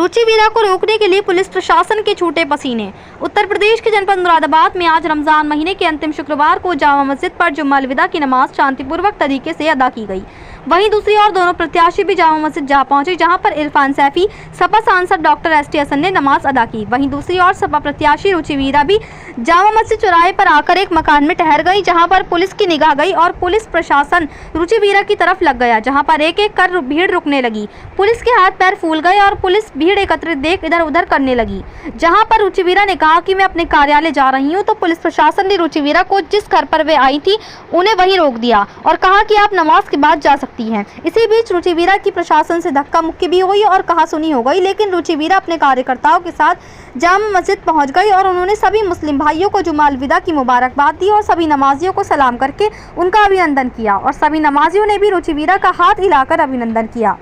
रुचिवीरा को रोकने के लिए पुलिस प्रशासन के छूटे पसीने। उत्तर प्रदेश के जनपद मुरादाबाद में आज रमजान महीने के अंतिम शुक्रवार को जामा मस्जिद पर जुम्मा अलविदा की नमाज शांतिपूर्वक तरीके से अदा की गई। वहीं दूसरी ओर दोनों प्रत्याशी भी जामा मस्जिद जा पहुंचे, जहां पर इरफान सैफी सपा सांसद डॉक्टर एसटी हसन ने नमाज अदा की। वहीं दूसरी ओर सपा प्रत्याशी रुचिवीरा भी जामा मस्जिद चौराहे पर आकर एक मकान में ठहर गई, जहां पर पुलिस की निगाह गई और पुलिस प्रशासन रुचिवीरा की तरफ लग गया, जहां पर एक एक कर भीड़ रुकने लगी। पुलिस के हाथ पैर फूल गए और पुलिस भीड़ एकत्रित देख इधर उधर करने लगी। जहां पर रुचिवीरा ने कहा कि मैं अपने कार्यालय जा रही हूं, तो पुलिस प्रशासन ने रुचिवीरा को जिस घर पर वे आई थी उन्हें वहीं रोक दिया और कहा कि आप नमाज के बाद जा सकती हैं। इसी बीच रुचिवीरा की प्रशासन से धक्का मुक्की भी हुई और कहासुनी हो गई, लेकिन रुचिवीरा अपने कार्यकर्ताओं के साथ जामा मस्जिद पहुंच गई और उन्होंने सभी मुस्लिम भाइयों को जुमा अलविदा की मुबारकबाद दी और सभी नमाजियों को सलाम करके उनका अभिनंदन किया और सभी नमाजियों ने भी रुचिवीरा का हाथ हिलाकर अभिनंदन किया।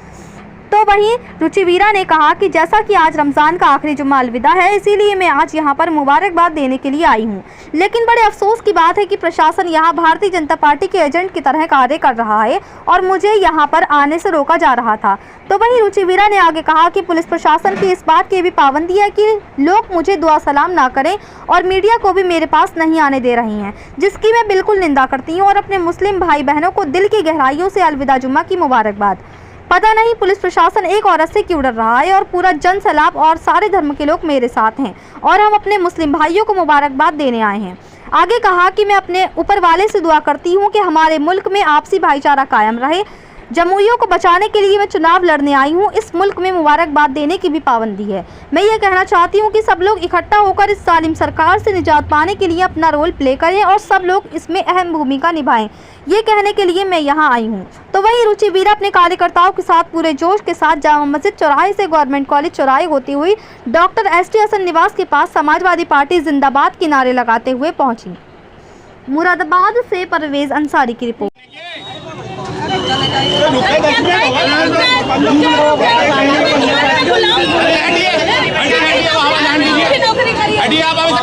तो वहीं रुचिवीरा ने कहा कि जैसा कि आज रमज़ान का आखिरी जुम्मा अलविदा है, इसीलिए मैं आज यहां पर मुबारकबाद देने के लिए आई हूं। लेकिन बड़े अफसोस की बात है कि प्रशासन यहां भारतीय जनता पार्टी के एजेंट की तरह कार्य कर रहा है और मुझे यहां पर आने से रोका जा रहा था। तो वहीं रुचिवीरा ने आगे कहा कि पुलिस प्रशासन की इस बात की भी पाबंदी है कि लोग मुझे दुआ सलाम ना करें और मीडिया को भी मेरे पास नहीं आने दे रही हैं, जिसकी मैं बिल्कुल निंदा करती हूँ और अपने मुस्लिम भाई बहनों को दिल की गहराइयों से अलविदा जुम्मा की मुबारकबाद। पता नहीं पुलिस प्रशासन एक औरत से क्यों डर रहा है और पूरा जन सैलाब और सारे धर्म के लोग मेरे साथ हैं और हम अपने मुस्लिम भाइयों को मुबारकबाद देने आए हैं। आगे कहा कि मैं अपने ऊपर वाले से दुआ करती हूं कि हमारे मुल्क में आपसी भाईचारा कायम रहे। जमहूरियों को बचाने के लिए मैं चुनाव लड़ने आई हूं। इस मुल्क में मुबारकबाद देने की भी पाबंदी है। मैं ये कहना चाहती हूं कि सब लोग इकट्ठा होकर इस जालिम सरकार से निजात पाने के लिए अपना रोल प्ले करें और सब लोग इसमें अहम भूमिका निभाएं। ये कहने के लिए मैं यहाँ आई हूँ। तो वहीं रुचिवीरा अपने कार्यकर्ताओं के साथ पूरे जोश के साथ जामा मस्जिद चौराहे से गवर्नमेंट कॉलेज चौराहे होती हुई डॉक्टर एसटी हसन निवास के पास समाजवादी पार्टी जिंदाबाद के नारे लगाते हुए पहुंची। मुरादाबाद से परवेज अंसारी की रिपोर्ट।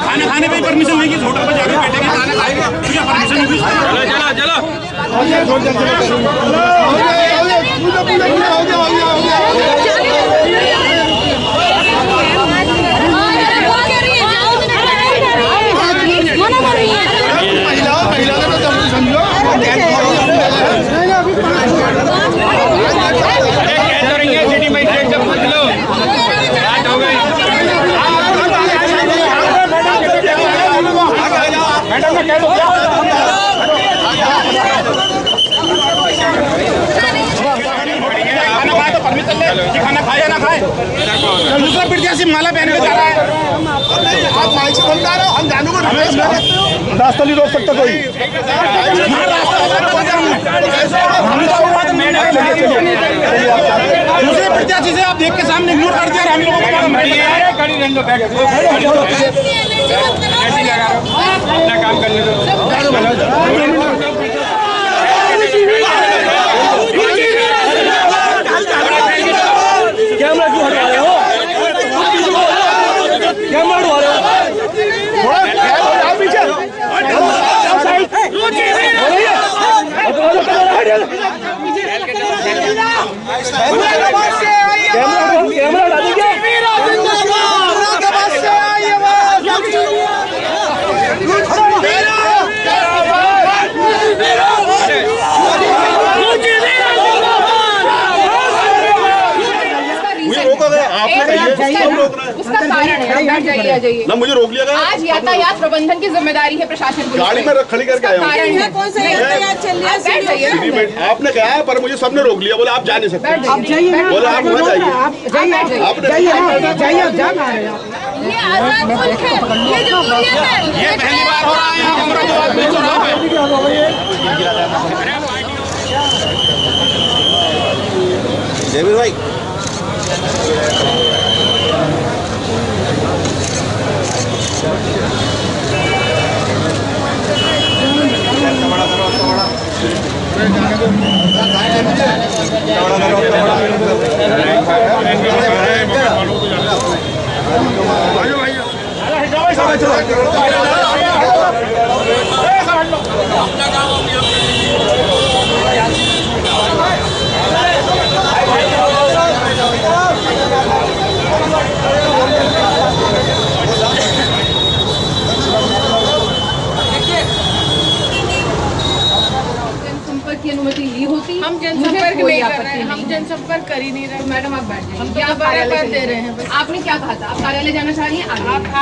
खाना खाने पे परमिशन नहीं की, होटल पर जाकर बैठेंगे, खाना खाएंगे, तुझे परमिशन नहीं दी। खाना खाए ना खाए, दूसरा प्रत्याशी माला पहन के जा रहा है। आप माइक से बोलता रहो, हम जानू को रास्ता नहीं रोक सकता कोई। दूसरे प्रत्याशी से आप देख के सामने इग्नोर कर दिया, हम लोगों को अपना काम करने दो। कैमरा क्यों हटा रहे हो? कैमरा हटा रहे उसका कारण है, बैठ जाइए ना, मुझे रोक लिया गया। आज यातायात प्रबंधन की जिम्मेदारी है प्रशासन की। गाड़ी में खड़ी करके आया हूँ। कौन सा यातायात चल रहा है? आपने कहा है पर मुझे सबने रोक लिया, बोले आप जा नहीं सकते। आप जाइए, बोले आप वहाँ जाइए, ये आजाद मुल्क है, ये जमहूरियत है। ये पहली बार हो रहा है। जयवीर भाई जनसंपर्क नहीं कर रहे हैं, हम जनसंपर्क कर ही नहीं रहे। मैडम आप बैठ हम जाइए। तो दोबारा पर दे रहे हैं। आपने क्या कहा था? आप कार्यालय जाना चाह रही हैं?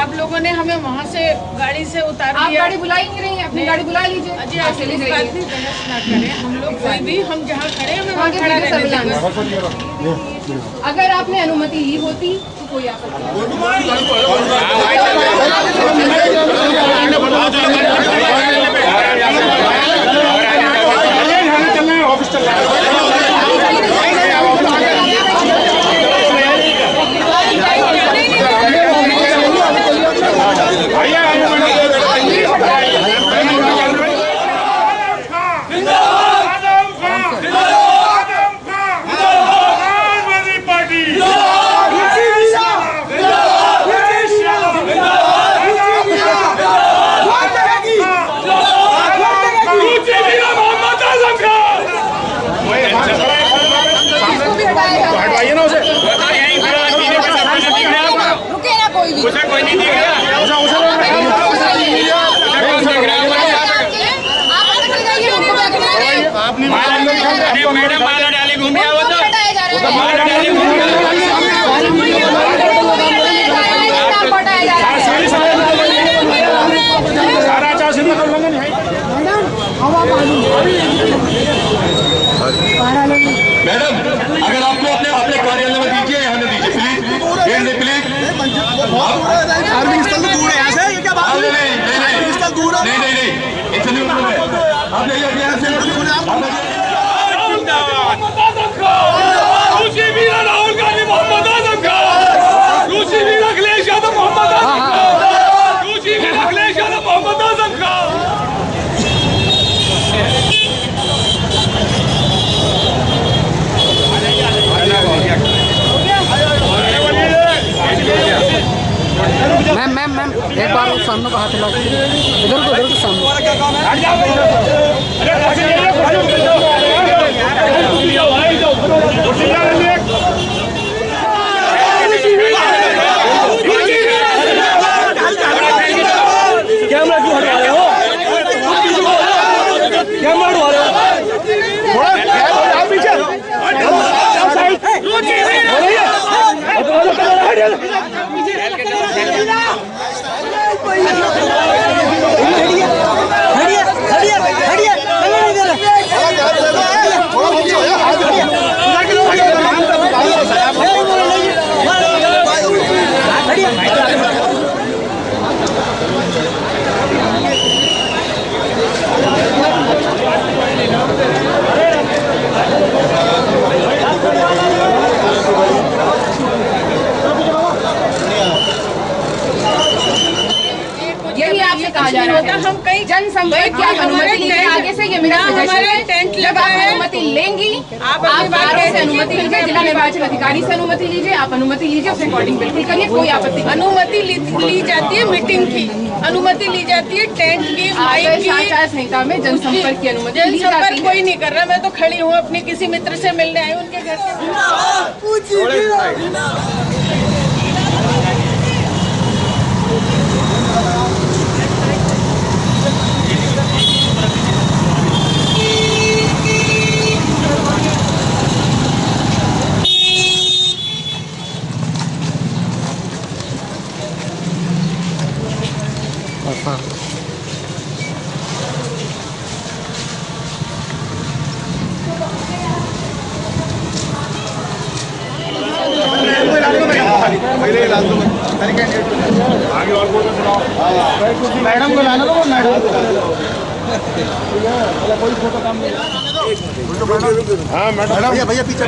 आप लोगों ने हमें वहाँ से गाड़ी से उतार आप दिया। गाड़ी बुला ही नहीं रही हैं, अपनी गाड़ी बुला लीजिए। अजी आप इस बात की बहस ना करें, हम लोग कोई भी हम जहाँ खड़े हैं वहाँ खड़ा रहने देंगे। अगर आपने अनुमति ली होती तो कोई आपत्ति ऑफिस चल रहा है। हटवाइए ना उसे। रुके ना कोई भी। उसे कोई नहीं दिखेगा। आपने मैडम माला डाली घूम गया वो तो माला डाली घूम गया। सारा आचार संहिता का उल्लंघन है। मैडम अगर आपको अपने कार्यालय में दीजिए, यहाँ न दीजिए प्लीज, धार्मिक स्थल तो दूर है यहाँ से। ये क्या बात है? धार्मिक स्थल दूर है। नहीं इतना नहीं है। आप ले जाइए यहाँ से। राहुल गांधी मोहम्मद आजम खान, अखिलेश यादव मोहम्मद आजम खान, अखिलेश यादव मोहम्मद आजम खान। मैम एक बार उस सामने को हाथ हिलाओ, इधर को सामने। कैमरा क्यों हटवा रहे हो? कैमरा हटवा रहे हो? पीछे कहा जा रहा है हम कहीं जनसंपर्क की अनुमति लीजिए। आगे से ये मेरा हमारे टेंट जब आप अनुमति लेंगी, आप आगे से अनुमति लीजिए, जिला निर्वाचन अधिकारी से अनुमति लीजिए, आप अनुमति लीजिए, उसे रिकॉर्डिंग बिल्कुल करिए, कोई आपत्ति नहीं। अनुमति ली जाती है मीटिंग की, अनुमति ली जाती है टेंट की, माइक की। आचार संहिता में जनसंपर्क की अनुमति ली जाती जनसंपर्क है। कोई नहीं कर रहा। मैं तो खड़ी हूँ, अपने किसी मित्र से मिलने आई हूँ, उनके घर आगे और बोल मैडम को लाना दो। कोई फोटो काम नहीं। हाँ मैडम भैया पीछे।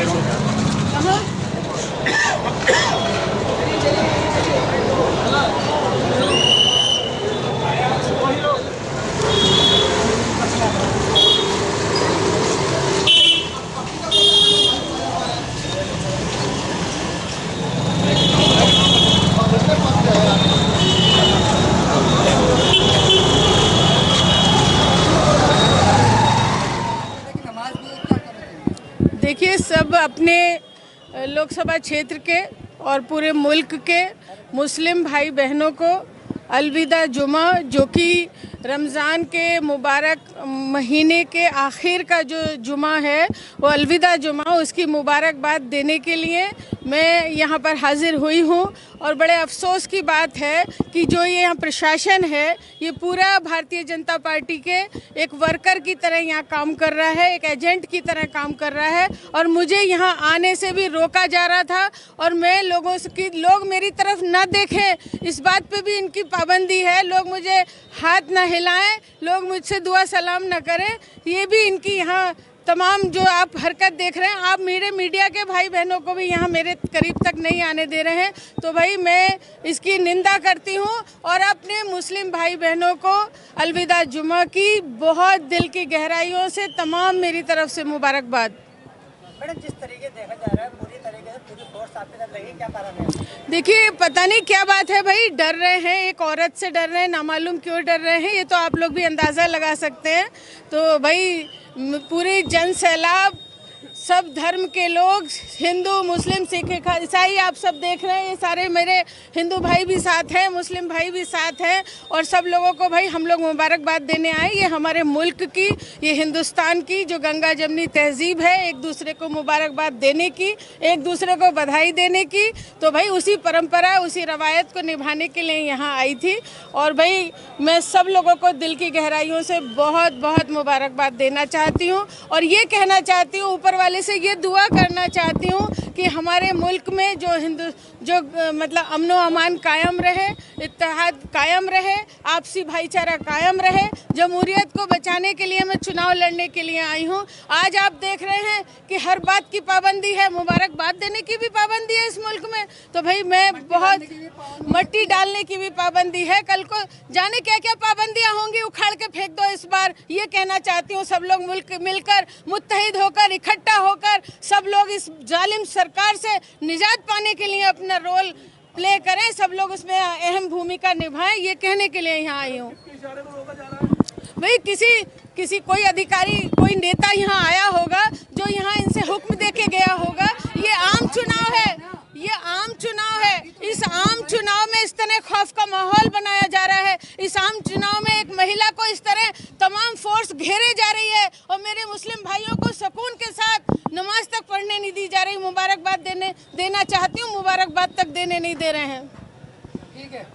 देखिए, सब अपने लोकसभा क्षेत्र के और पूरे मुल्क के मुस्लिम भाई बहनों को अलविदा जुमा, जो कि रमज़ान के मुबारक महीने के आखिर का जो जुमा है वो अलविदा जुमा, उसकी मुबारकबाद देने के लिए मैं यहाँ पर हाज़िर हुई हूँ। और बड़े अफसोस की बात है कि जो ये यहाँ प्रशासन है ये पूरा भारतीय जनता पार्टी के एक वर्कर की तरह यहाँ काम कर रहा है, एक एजेंट की तरह काम कर रहा है। और मुझे यहाँ आने से भी रोका जा रहा था और मैं लोग मेरी तरफ न देखें इस बात पे भी इनकी पाबंदी है। लोग मुझे हाथ न हिलाएं, लोग मुझसे दुआ सलाम न करें, ये भी इनकी यहाँ तमाम जो आप हरकत देख रहे हैं। आप मेरे मीडिया के भाई बहनों को भी यहाँ मेरे करीब तक नहीं आने दे रहे हैं, तो भाई मैं इसकी निंदा करती हूँ और अपने मुस्लिम भाई बहनों को अलविदा जुमा की बहुत दिल की गहराइयों से तमाम मेरी तरफ से मुबारकबाद। मैडम, जिस तरीके देखा जा रहा है पूरी तरीके से पूरी फोर्स आपके साथ लगी, क्या कारण है? देखिए, पता नहीं क्या बात है भाई, डर रहे हैं, एक औरत से डर रहे हैं, नामालूम क्यों डर रहे हैं, ये तो आप लोग भी अंदाज़ा लगा सकते हैं। तो भाई पूरी जन सैलाब, सब धर्म के लोग, हिंदू मुस्लिम सिख ईसाई, आप सब देख रहे हैं, ये सारे मेरे हिंदू भाई भी साथ हैं, मुस्लिम भाई भी साथ हैं। और सब लोगों को भाई हम लोग मुबारकबाद देने आए। ये हमारे मुल्क की, ये हिंदुस्तान की जो गंगा जमनी तहजीब है, एक दूसरे को मुबारकबाद देने की, एक दूसरे को बधाई देने की। तो भाई उसी परंपरा, उसी रवायत को निभाने के लिए यहाँ आई थी। और भाई मैं सब लोगों को दिल की गहराइयों से बहुत बहुत मुबारकबाद देना चाहती हूँ और ये कहना चाहती हूँ, ऊपर वाले से ये दुआ करना चाहती हूँ कि हमारे मुल्क में जो मतलब अमनो अमान कायम रहे, इत्तेहाद कायम रहे, आपसी भाईचारा कायम रहे। जमहूरियत को बचाने के लिए मैं चुनाव लड़ने के लिए आई हूँ। आज आप देख रहे हैं कि हर बात की पाबंदी है, मुबारकबाद देने की भी पाबंदी है इस मुल्क में। तो भाई मैं बहुत, मट्टी डालने की भी पाबंदी है, कल को जाने क्या क्या पाबंदियां होंगी, उखाड़ के फेंक दो इस बार। ये कहना चाहती हूँ सब लोग मिलकर मुत्तहिद होकर, इकट्ठा होकर सब लोग इस जालिम सरकार से निजात पाने के लिए अपना रोल प्ले करें, सब लोग उसमें अहम भूमिका निभाएं, ये कहने के लिए यहाँ आई हूँ। भाई किसी कोई अधिकारी, कोई नेता यहाँ आया होगा जो यहाँ इनसे हुक्म दे के गया होगा। ये आम चुनाव है, ये आम चुनाव है। इस आम चुनाव में इस तरह खौफ का माहौल बनाया जा रहा है। इस आम चुनाव में एक महिला को इस तरह तमाम फोर्स घेरे जा रही है और मेरे मुस्लिम भाइयों को सुकून के साथ नमाज तक पढ़ने नहीं दी जा रही। मुबारकबाद देना चाहती हूँ, मुबारकबाद तक देने नहीं दे रहे हैं। ठीक है।